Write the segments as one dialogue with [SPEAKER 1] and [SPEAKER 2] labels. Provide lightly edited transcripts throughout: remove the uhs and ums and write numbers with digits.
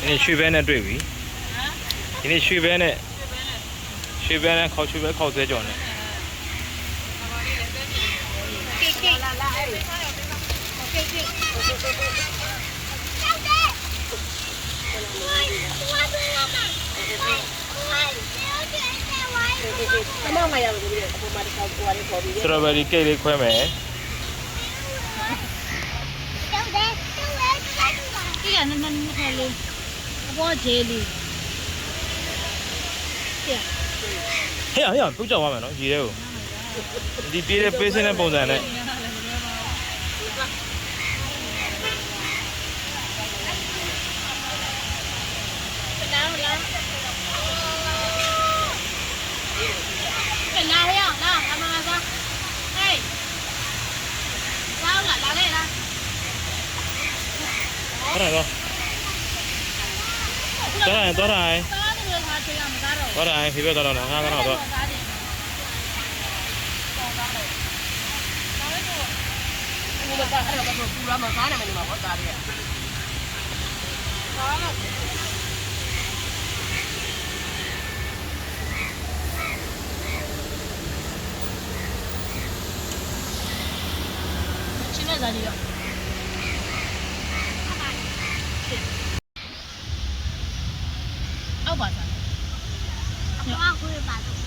[SPEAKER 1] 你去边的对比？你去边的？去边的靠去边靠这种的。strawberry ကိတ်လေးခွဲမယ်
[SPEAKER 2] ဒီကနန်းခဲလေးအပေါ်ဂျေလီ
[SPEAKER 1] ဟဲ့ပြုတ်ကြောက်သွားမယ်နော်ရေထဲကိုဒီပြေးတဲ့ပေးစင်းတဲ့ပုံစံနဲ့သွားတော့ဖေဖေသွားတော့ငါကတော့တော့
[SPEAKER 2] ချင်းနဲ့စားကြည့်ရောအောက်ပါစားအောက်ကိုပါတော့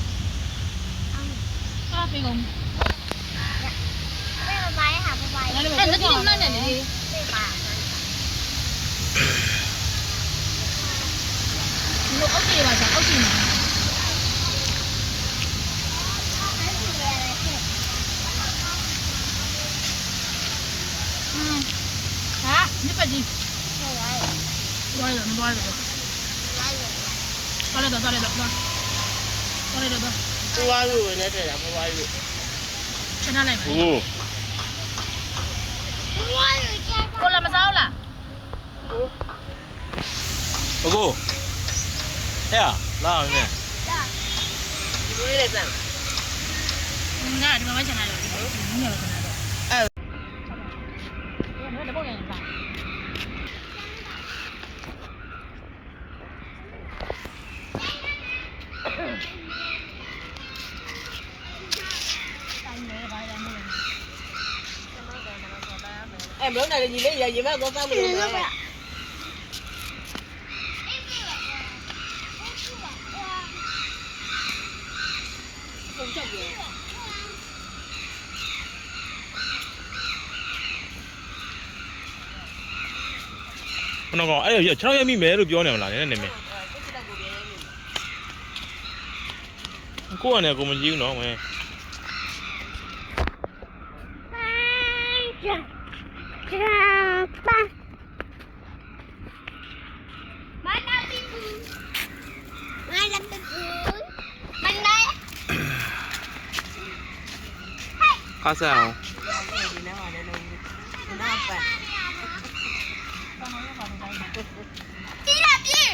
[SPEAKER 2] အားပေးကုန်အဲ့ဘာလဲဟာဘာလဲအဲ့ဒါဒီမှန်းနေလေပါလို့အောက်ပြေးပါစားအောက်ပြေးနေဟာညပတ်ကြီးသွားရတော့သွားရတော့သွားရတော့
[SPEAKER 3] 不挖肉人家这样不挖肉。
[SPEAKER 2] ချက်ထားလိုက်ပါ
[SPEAKER 1] ကို
[SPEAKER 2] ကိုလာမစားဘူးလား
[SPEAKER 1] ကိုဟဲ့လာအောင်နေ
[SPEAKER 3] ဒီလိုလေးစမ်း
[SPEAKER 2] ငါဒီမှာမချက်နိုင်ဘူးညနေပဲချက်နိုင်တော့အဲ့ဒါတော့ရရင်စား
[SPEAKER 3] 哎，没有那个你们也们都干不了。
[SPEAKER 1] ခဏကောင်အဲ့ရ6ရက်မိမယ်လို့ပြောနေမလားနည်းနည်းမယ်ကိုကလည်းကိုမကြည့်ဘူးနော်မင်းခါစားအောင်
[SPEAKER 2] တီးလာပြေး